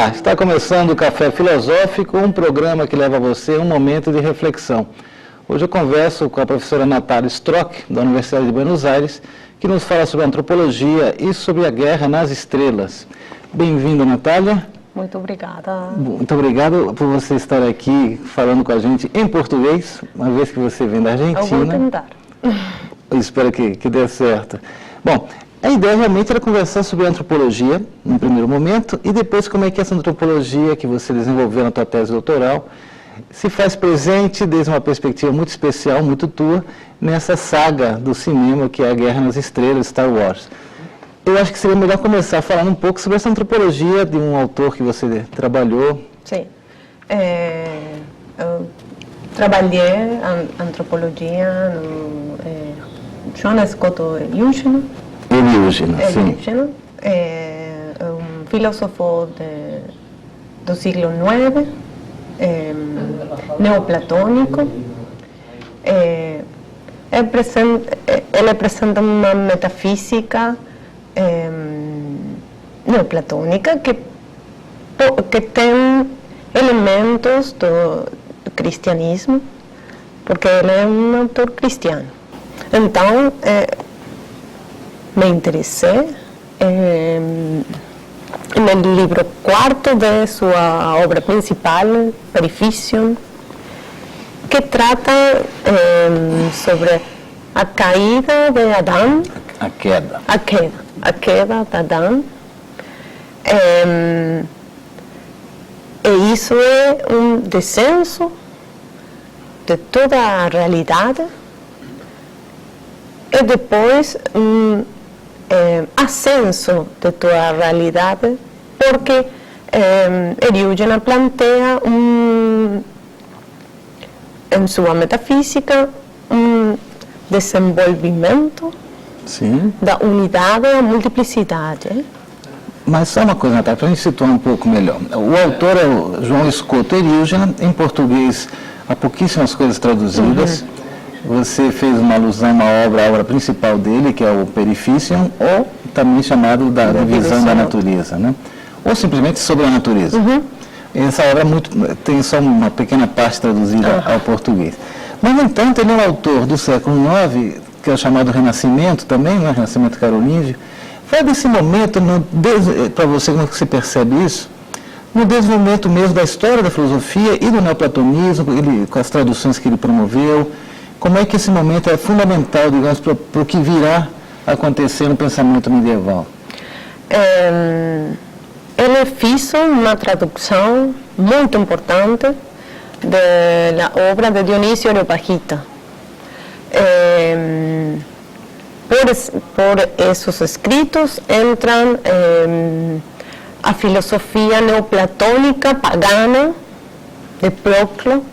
Olá, está começando o Café Filosófico, um programa que leva a você um momento de reflexão. Hoje eu converso com a professora Natália Strock, da Universidade de Buenos Aires, que nos fala sobre antropologia e sobre a guerra nas estrelas. Bem-vinda, Natália. Muito obrigada. Muito obrigado por você estar aqui falando com a gente em português, uma vez que você vem da Argentina. Eu vou tentar. Eu espero que dê certo. Bom, a ideia realmente era conversar sobre antropologia, no primeiro momento, e depois como é que essa antropologia que você desenvolveu na tua tese doutoral se faz presente desde uma perspectiva muito especial, muito tua, nessa saga do cinema que é a Guerra nas Estrelas, Star Wars. Eu acho que seria melhor começar falando um pouco sobre essa antropologia de um autor que você trabalhou. Sim. Eu trabalhei antropologia no John Scott Eugene. Sim. É um filósofo do século IX, neoplatônico. Ele apresenta uma metafísica neoplatônica que tem elementos do cristianismo, porque ele é um autor cristiano. Então, me interessei no livro quarto de sua obra principal, Perificium, que trata sobre a caída de Adão. A queda. A queda de Adão. E isso é um descenso de toda a realidade e depois um ascenso de toda a realidade, porque Eugene planteia em sua metafísica um desenvolvimento Sim. da unidade e da multiplicidade. Mas só uma coisa, Natália, para a gente situar um pouco melhor. O autor é o João Scott Eugene, em português há pouquíssimas coisas traduzidas. Você fez uma alusão a uma obra, a obra principal dele, que é o Perificium, ou também chamado da Visão da Natureza, né? Ou simplesmente Sobre a Natureza. Essa obra tem só uma pequena parte traduzida ao português. Mas, no entanto, ele é um autor do século IX, que é o chamado Renascimento também, né? Renascimento carolíngio. Fala desse momento, para você, como é que você percebe isso? No desenvolvimento mesmo da história da filosofia e do neoplatonismo, com as traduções que ele promoveu. Como é que esse momento é fundamental, digamos, para o que virá a acontecer no pensamento medieval? Ele fez uma tradução muito importante da obra de Dionísio Areopagita. Por esses escritos entram a filosofia neoplatônica pagana de Proclo,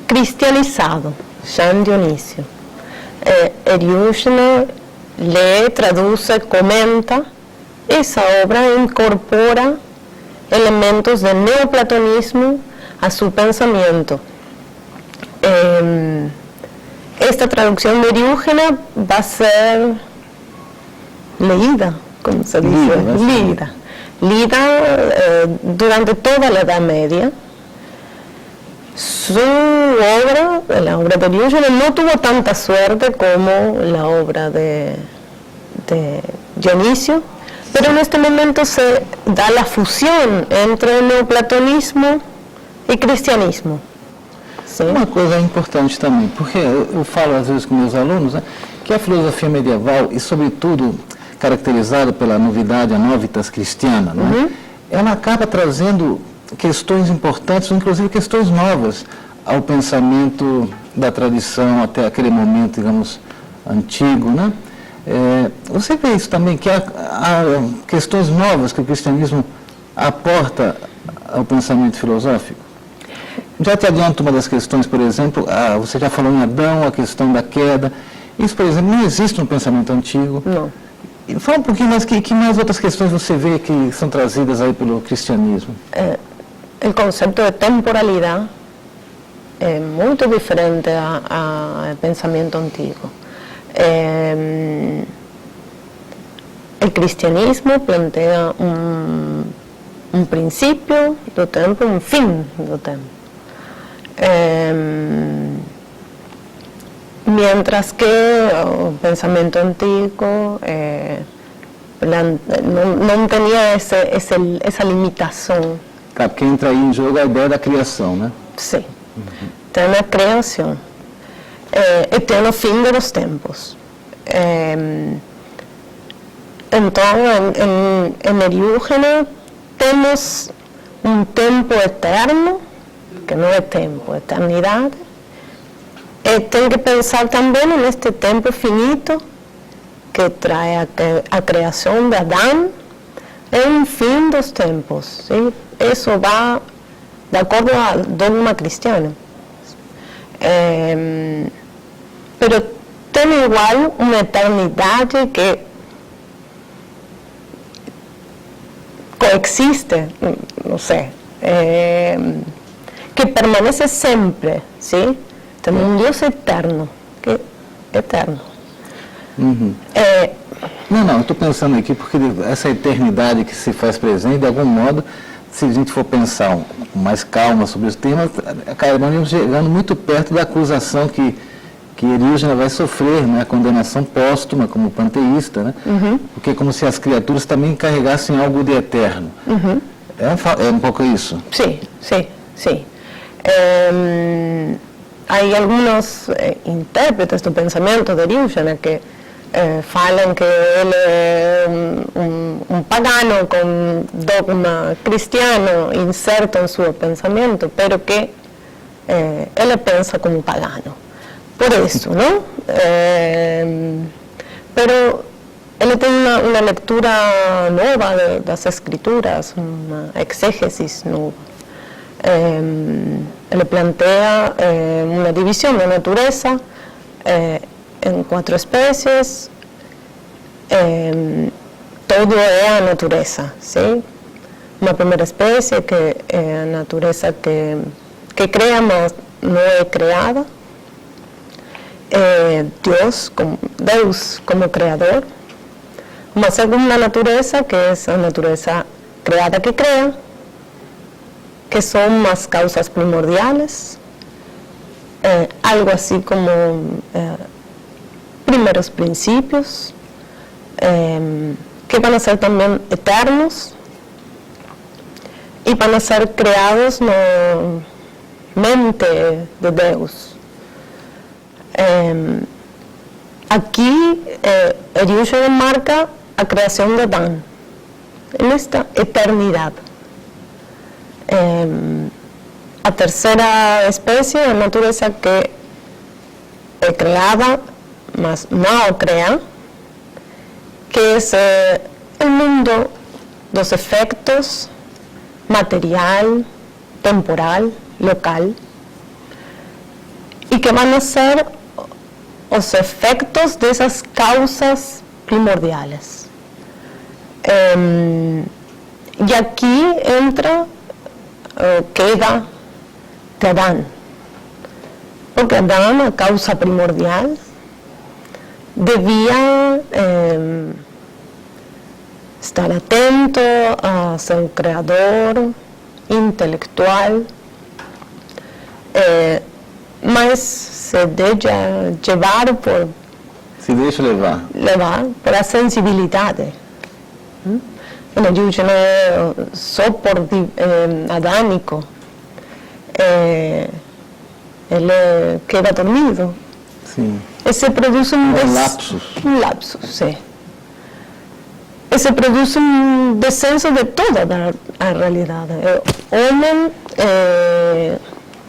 cristianizado, Jean Dionísio. Eugene lê, traduz, comenta. Essa obra incorpora elementos de neoplatonismo a seu pensamento. Esta tradução de Eugene vai ser leída, como se diz, lida durante toda a Idade Média. Su obra, la obra de Eugene, no tuvo tanta suerte como la obra de Dionisio, pero en este momento se da la fusión entre neoplatonismo e cristianismo. Sim. Uma coisa importante também, porque eu falo às vezes com meus alunos, né, que a filosofia medieval, e sobretudo caracterizada pela novidade, a novitas cristiana, né, ela acaba trazendo questões importantes, inclusive questões novas ao pensamento da tradição até aquele momento, digamos, antigo, né? Você vê isso também, que há questões novas que o cristianismo aporta ao pensamento filosófico? Já te adianto uma das questões, por exemplo, você já falou em Adão, a questão da queda. Isso, por exemplo, não existe no pensamento antigo. Não. Fala um pouquinho mais, que mais outras questões você vê que são trazidas aí pelo cristianismo? O conceito de temporalidade é muito diferente ao pensamento antigo. el cristianismo plantea un principio do tempo, un fin do tempo. Mientras que o pensamento antigo não tinha essa limitação. Tá, porque entra aí em jogo a ideia da criação, né? Sim. Tem a criação. E tem o fim dos tempos. Então, em Eriúgena, temos um tempo eterno, que não é tempo, é eternidade. E tem que pensar também neste tempo finito, que traz a criação de Adão, é um fim dos tempos. Sim? Isso vai de acordo ao dogma cristiano. Mas tem igual uma eternidade que coexiste, não sei, que permanece sempre, sim? Tem um Deus eterno, que é eterno. Uhum. Não, eu estou pensando aqui porque essa eternidade que se faz presente, de algum modo, se a gente for pensar com mais calma sobre os temas, acabamos chegando muito perto da acusação que Eriúgena vai sofrer, né, a condenação póstuma como panteísta, né? Uhum. Porque é como se as criaturas também carregassem algo de eterno. Uhum. É um pouco isso? Sim. Há alguns intérpretes do pensamento de Eriúgena que falam que ele é um pagano com dogma cristiano incerto em seu pensamento, pero que ele pensa como pagano. Por isso, não? Pero ele tem uma leitura nova das escrituras, uma exégesis nova. Ele plantea uma divisão da natureza em 4 espécies. Todo é a natureza, sim? Uma primeira espécie que é a natureza que cria, mas não é criada. Deus como criador. Uma segunda natureza, que é a natureza criada que crea, que são as causas primordiales, algo assim como primeiros princípios, que vão ser também eternos e vão ser criados na mente de Deus. Aqui, Eriúgena marca a criação de Adão, nesta eternidade. A terceira espécie é a natureza que é criada, mas não crea, que é o mundo dos efeitos material, temporal, local, e que vão ser os efeitos dessas causas primordiais. E aqui entra a queda de Adão. Porque Adão, a causa primordial, devia estar atento a seu Criador, intelectual, mas se deixa levar por... Se deixa levar. Levar por a sensibilidade. Eriúgena é só por adânico. Ele queda dormido. Sim. E se produz um lapsus. Um lapsus, sim. E se produz um descenso de toda a realidade. O homem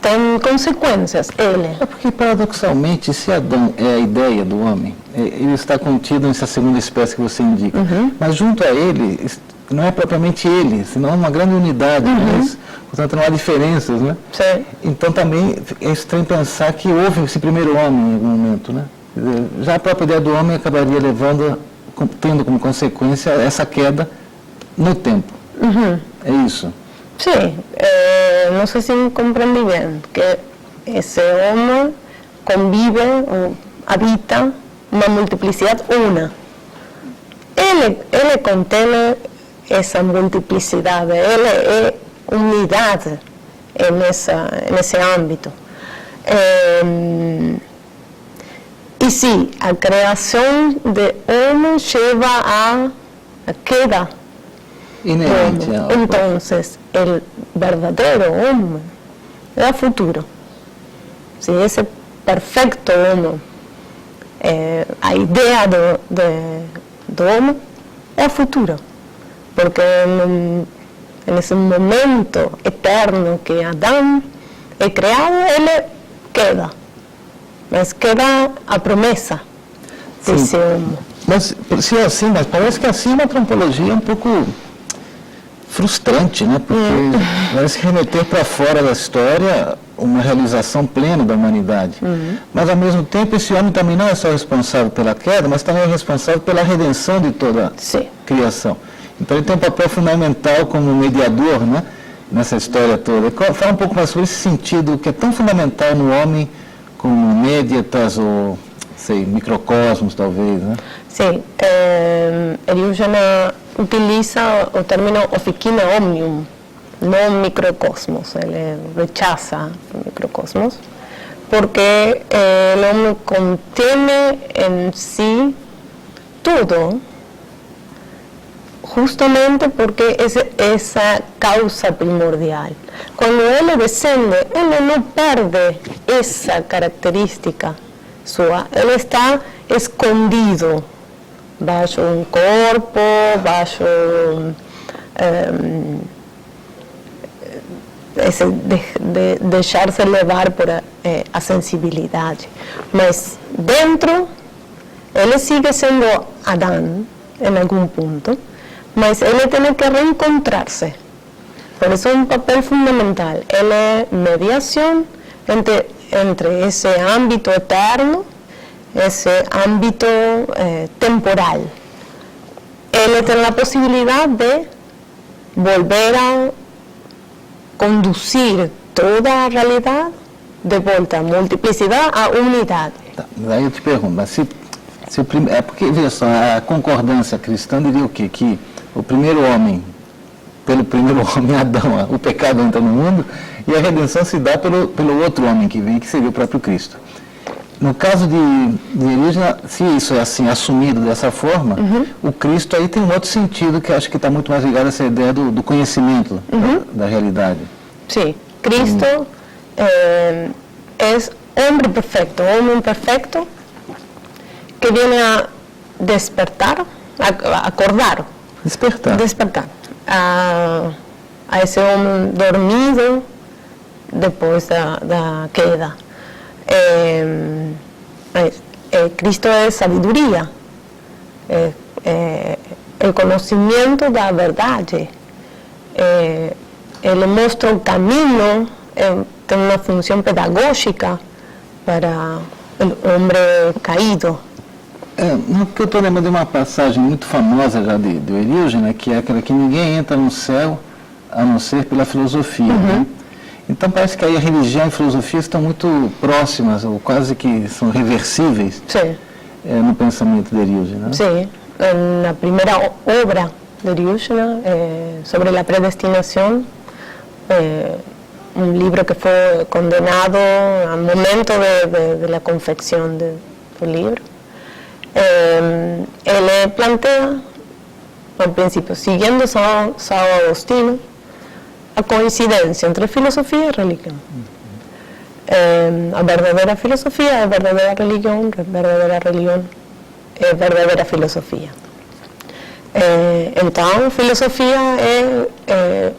tem consequências, ele. É porque, paradoxalmente, se Adão é a ideia do homem, ele está contido nessa segunda espécie que você indica. Uhum. Mas junto a ele, não é propriamente ele, senão uma grande unidade. Uhum. Mas, portanto, não há diferenças, né? Sim. Então, também é estranho pensar que houve esse primeiro homem em algum momento, né? Já a própria ideia do homem acabaria tendo como consequência essa queda no tempo. Uhum. É isso? Sim, não sei se me compreendi bem, que esse homem convive ou habita uma multiplicidade una. E ele contém essa multiplicidade, ele é unidade nesse âmbito. E sim, a criação de homem leva a queda Inerente. Então, o verdadeiro homem é o futuro. Se esse perfeito homem, a ideia do homem é o futuro. Porque nesse momento eterno que Adão é criado, ele queda. Mas queda a promessa desse homem. Mas, se é assim, mas parece que assim é uma antropologia um pouco frustrante, né? Porque parece que remeter para fora da história uma realização plena da humanidade. Mas, ao mesmo tempo, esse homem também não é só responsável pela queda, mas também é responsável pela redenção de toda a criação. Então, ele tem um papel fundamental como mediador, né? Nessa história toda. Fala um pouco mais sobre esse sentido que é tão fundamental no homem como médiatas ou, sei, microcosmos, talvez, né? Sim. Eriugena utiliza o término oficina omnium, não microcosmos. Ele rechaza o microcosmos, porque o homem contém em si tudo, justamente porque essa causa primordial. Quando ele descende, ele não perde essa característica sua, ele está escondido baixo um corpo, baixo deixar-se levar por a sensibilidade. Mas dentro, ele sigue sendo Adão em algum ponto, mas ele tem que reencontrar-se. Por isso é um papel fundamental. Ele é mediação entre esse âmbito eterno, esse âmbito temporal. Ele tem a possibilidade de volver a conduzir toda a realidade de volta à multiplicidade, à unidade. Tá, daí eu te pergunto, mas é porque, veja só, a concordância cristã diria o quê? Que o primeiro homem, pelo primeiro homem, Adão, o pecado entra no mundo e a redenção se dá pelo outro homem que vem, que seria o próprio Cristo. No caso de Eriugena, se isso é assim, assumido dessa forma, o Cristo aí tem um outro sentido que acho que está muito mais ligado a essa ideia do conhecimento da realidade. Sim, Cristo é homem perfeito, que vem a despertar, a acordar. Despertar. A esse homem dormido depois da queda. Cristo é sabedoria, o conhecimento da verdade. Ele mostra o caminho, tem uma função pedagógica para o homem caído. Que eu estou lembrando de uma passagem muito famosa já do Eriugena, que é aquela que ninguém entra no céu a não ser pela filosofia. Né? Então parece que aí a religião e a filosofia estão muito próximas, ou quase que são reversíveis no pensamento de Eriugena. Sim, na primeira obra de Eriugena, sobre a predestinação, um livro que foi condenado ao momento da confecção do livro, ele plantea, ao princípio, seguindo São Agostinho, a coincidência entre filosofia e religião. A verdadeira filosofia é a verdadeira religião é a verdadeira filosofia. Então, filosofia é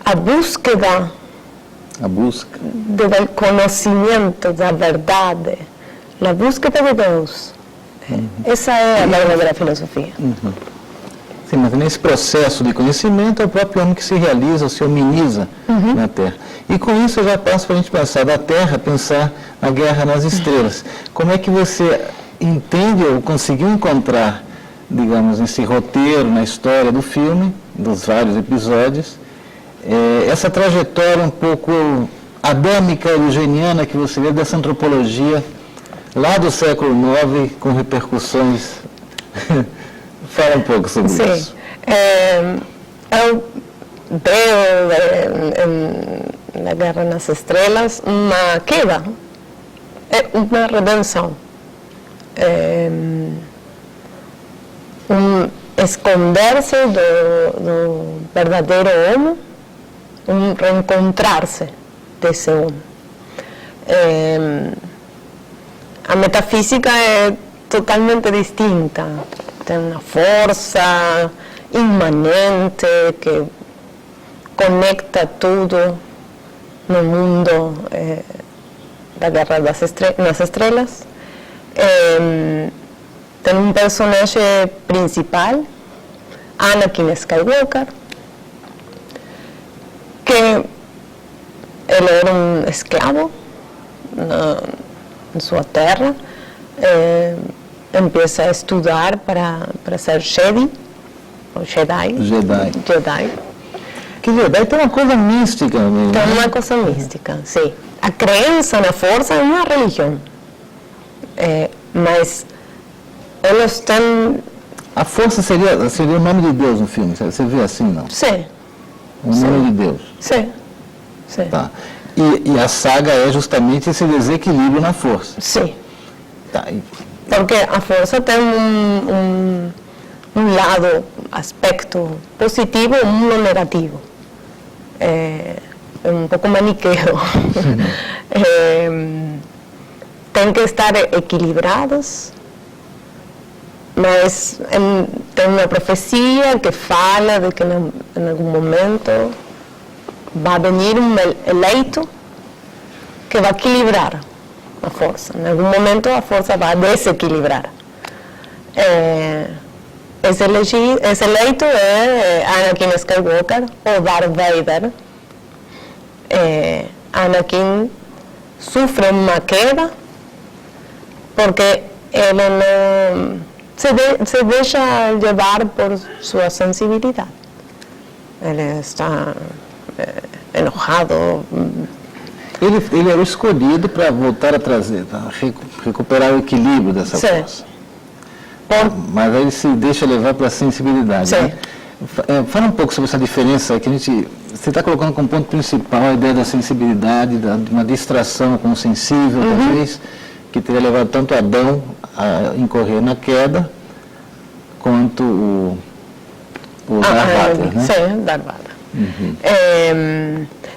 a búsqueda do conhecimento da verdade, a búsqueda de Deus. Essa é a verdadeira filosofia. Sim, mas nesse processo de conhecimento é o próprio homem que se realiza, se hominiza na Terra. E com isso eu já passo para a gente pensar da Terra, pensar na guerra nas estrelas. Como é que você entende ou conseguiu encontrar, digamos, nesse roteiro, na história do filme, dos vários episódios, essa trajetória um pouco adâmica, eugeniana que você vê dessa antropologia lá do século IX, com repercussões Fala um pouco sobre isso. Eu veo na Guerra nas Estrelas uma queda, uma redenção, esconder-se do verdadeiro homem, reencontrar-se desse homem. A metafísica é totalmente distinta, tem uma força imanente que conecta tudo no mundo da Guerra nas Estrelas. Tem um personagem principal, Anakin Skywalker, que ele era um escravo em sua terra, empieza a estudar para ser Jedi. Que Jedi tem uma coisa mística mesmo. Tem uma coisa mística, sim. A crença na força é uma religião, mas eles têm... A força seria o nome de Deus no filme, você vê assim, não? Sim. O nome de Deus. Sim. Tá. E a saga é justamente esse desequilíbrio na força. Sim. Tá. Porque a força tem um lado, aspecto positivo e um negativo. É um pouco maniqueo. Tem que estar equilibrados, mas tem uma profecia que fala de que em algum momento vai venir um eleito que vai equilibrar a força. Em algum momento a força vai desequilibrar. Esse eleito é Anakin Skywalker ou Darth Vader. Anakin sofre uma queda porque ele não se deixa levar por sua sensibilidade. Ele está enojado. Ele era o escolhido para voltar a trazer, recuperar o equilíbrio dessa força. Mas aí ele se deixa levar pela sensibilidade. Né? Fala um pouco sobre essa diferença que você está colocando como ponto principal a ideia da sensibilidade, de uma distração com o sensível, talvez, que teria levado tanto Adão a incorrer na queda, quanto o Darth Vader, né? Sim, Darth Vader.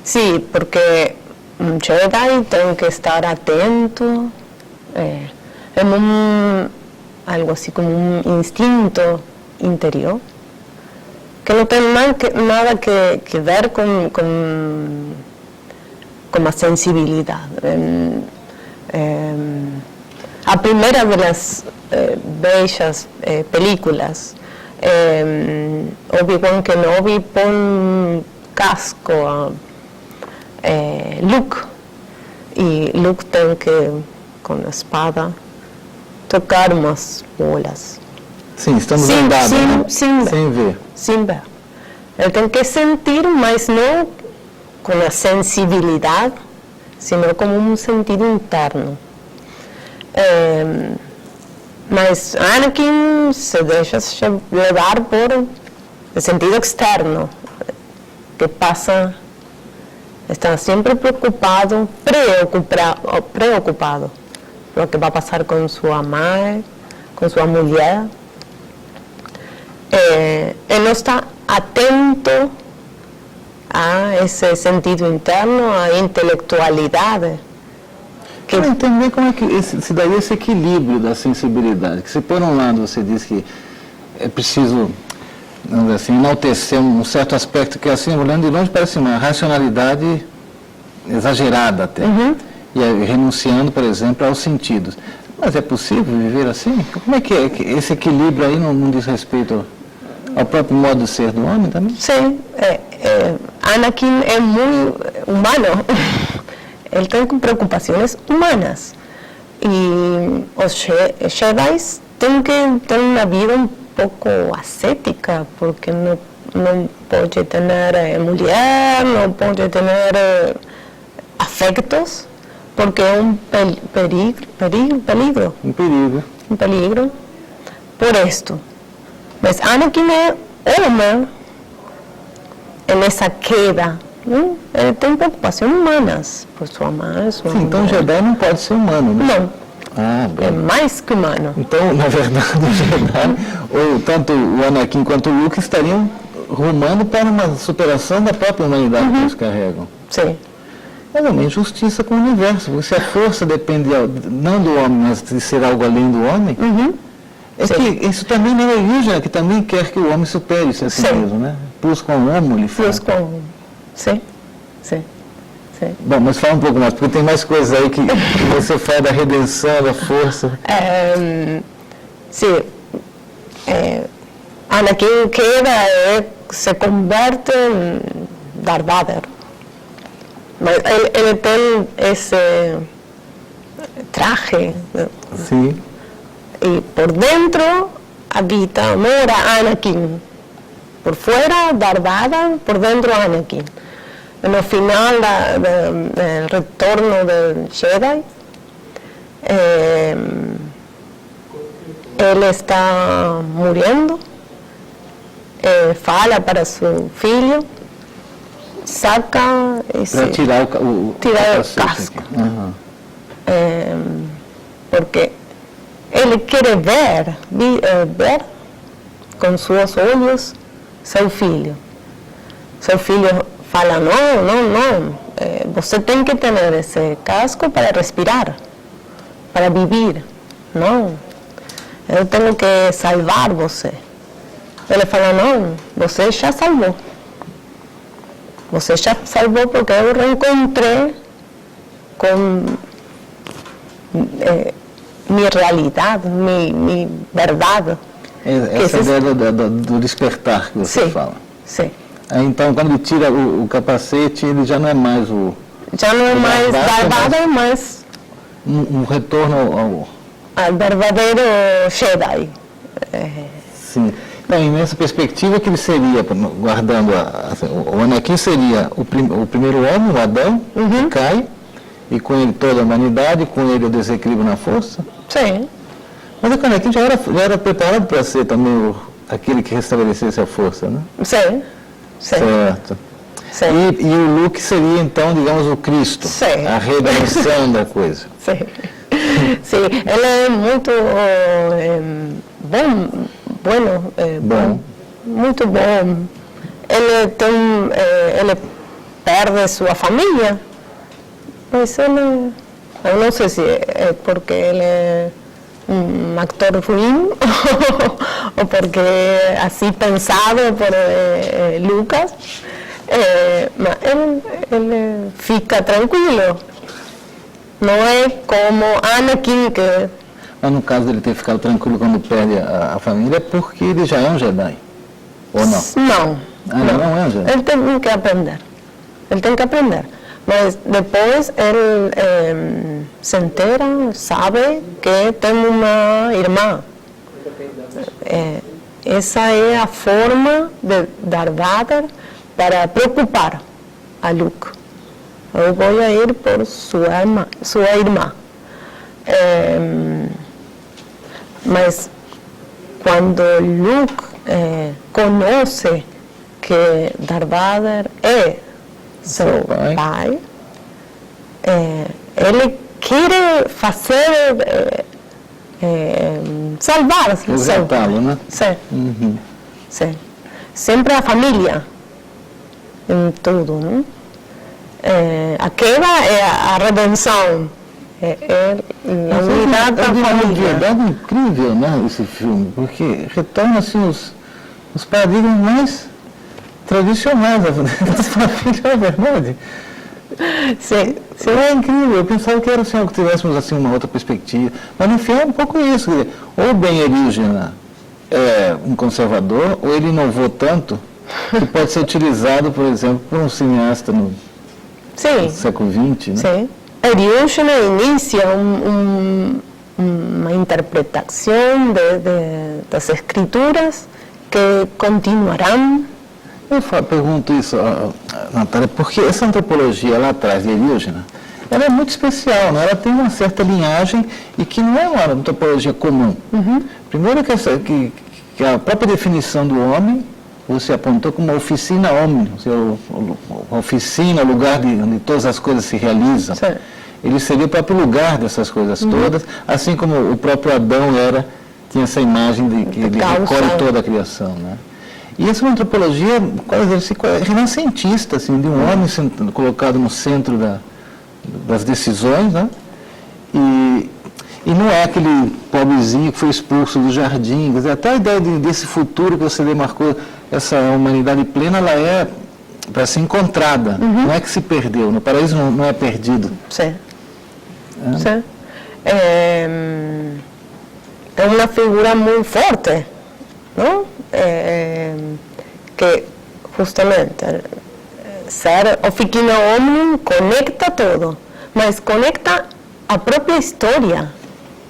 Sim, porque um Jedi tem que estar atento, algo assim como um instinto interior, que não tem nada que ver com a sensibilidade. A primeira das beijas películas, Obi-Wan Kenobi põe casco a Luke, e Luke tem que, com a espada, tocar umas bolas. Sim, estamos andados, né? Sem ver. Sem ver. Ele tem que sentir, mas não com a sensibilidade, sino como um sentido interno. Mas Anakin se deixa levar por o sentido externo, que passa, está sempre preocupado por o que vai passar com sua mãe, com sua mulher. Ele não está atento a esse sentido interno, a intelectualidade. Para entender como é que se daria esse equilíbrio da sensibilidade, que se por um lado você diz que é preciso, vamos dizer assim, enaltecer um certo aspecto que assim, olhando de longe parece uma racionalidade exagerada até, e renunciando, por exemplo, aos sentidos. Mas é possível viver assim? Como é que esse equilíbrio aí não diz respeito ao próprio modo de ser do homem também? Sim, Anakin é muito humano. Ele tem preocupações humanas. E os Jedi têm que ter uma vida um pouco ascética, porque não pode ter mulher, não pode ter afetos, porque é um peligro. Um perigo. Um peligro por isto. Mas Anakin é homem nessa queda. Não? Ele tem preocupações humanas por sua mãe, sua Sim, então o mãe. Jedi não pode ser humano, né? Não, Ah, é bem. mais que humano. Então, na verdade, o Jedi, ou tanto o Anakin quanto o Luke estariam rumando para uma superação da própria humanidade que eles carregam. Sim, É uma injustiça com o universo, porque se a força depende não do homem, mas de ser algo além do homem, é Sim. que isso também não é alienígena, que também quer que o homem supere-se a si Sim. mesmo, né? Plus com o homo, ele fala. plus com... Sim, sim, sim. Bom, mas fala um pouco mais, porque tem mais coisas aí que você fala da redenção, da força. Sim, Anakin queda se converte em Darth Vader. Mas ele tem esse traje, Sim. y por dentro habita, mora Anakin. Por fuera, Darth Vader, por dentro Anakin. En el final del retorno del Jedi, él está muriendo, fala para su filho, saca Para esse, tirar o capacete casco. aqui. Aham. Porque ele quer ver com seus olhos seu filho. Seu filho fala, não, você tem que ter esse casco para respirar, para viver. Não, eu tenho que salvar você. Ele fala, não, você já salvou. Você já salvou porque eu reencontrei com minha realidade, minha verdade. Essa ideia do despertar que você Sim, fala. sim. Aí, então, quando ele tira o capacete, ele já não é mais Já não é mais Darth Vader, Vader, mas um retorno ao... o verdadeiro Jedi. Sim. Então, e nessa perspectiva que ele seria, guardando o Anakin seria o primeiro homem, o Adão, que cai, e com ele toda a humanidade, com ele o desequilíbrio na força. Sim, Mas o Anakin já era preparado para ser também aquele que restabelecesse a força, né? sim, sim. Certo. Sim. E o Luke seria, então, digamos, o Cristo, Sim. a redenção da coisa. Sim. Sim, ele é muito bom, muito bom. Ele perde sua família, mas eu não sei se é porque ele é um actor ruim ou porque assim pensado por Lucas, mas ele fica tranquilo. Não é como Anakin, que... Mas no caso dele ter ficado tranquilo quando perde a família, é porque ele já é um Jedi. Ou não? Não. Não é um Jedi. Ele tem que aprender. Ele tem que aprender. Mas depois ele se entera, sabe que tem uma irmã. Essa é a forma de Darth Vader para preocupar a Luke. Eu vou ir por sua irmã. Mas quando Luke conhece que Darth Vader é seu pai, ele quer fazer salvar seu pai. Né? Sim. Sim. Sempre a família em tudo, né? A queda é a redenção, é a unidade da família. É uma família. verdade incrível, né, esse filme, porque retorna assim, os paradigmas mais tradicionais da família, é verdade. Sim, sim. É incrível, eu pensava que era assim, que tivéssemos assim, uma outra perspectiva, mas no fim é um pouco isso, quer dizer, ou bem alienígena é um conservador, ou ele inovou tanto que pode ser utilizado, por exemplo, por um cineasta no século XX, né? Sim. Alienígena inicia uma interpretação das escrituras que continuarão. Eu pergunto isso, Natália, porque essa antropologia lá atrás de alienígena, ela é muito especial, né? Ela tem uma certa linhagem e que não é uma antropologia comum. Primeiro que que a própria definição do homem, você apontou como oficina homem, ou seja, oficina, o lugar onde todas as coisas se realizam. Sim. Ele seria o próprio lugar dessas coisas todas, assim como o próprio Adão tinha essa imagem de que ele recolhe toda a criação, né? E essa é uma antropologia quase renascentista, assim, de um homem sendo colocado no centro das decisões, né? E não é aquele pobrezinho que foi expulso do jardim. Quer dizer, até a ideia desse futuro que você demarcou, essa humanidade plena, ela é para ser encontrada, não é que se perdeu. No paraíso não é perdido. Sim. Sim. É uma figura muito forte, não? Que justamente ser oficina homem conecta tudo, mas conecta a própria história,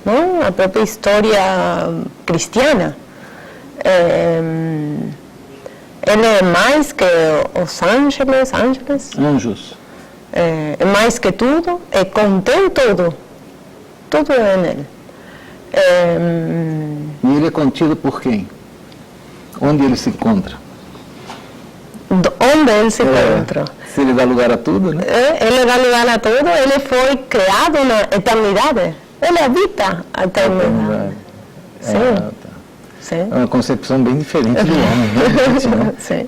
não? A própria história cristiana. Ele é mais que os anjos. É mais que tudo, e contém tudo é nele. E ele é contido por quem? Onde ele se encontra? Onde ele se encontra? Se ele dá lugar a tudo, né? Ele dá lugar a tudo, ele foi criado na eternidade. Ele habita a eternidade. Sim. Sim. É uma concepção bem diferente do homem, né? Sim.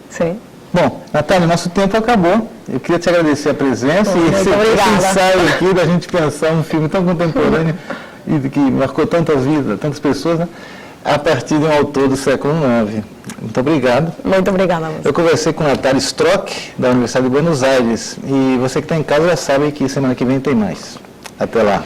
Sim. Bom, Natália, nosso tempo acabou. Eu queria te agradecer a presença e esse ensaio aqui da gente pensar um filme tão contemporâneo e que marcou tantas vidas, tantas pessoas, né? A partir de um autor do século IX. Muito obrigado. Muito obrigada a você. Eu conversei com Natália Strock, da Universidade de Buenos Aires. E você que está em casa já sabe que semana que vem tem mais. Até lá.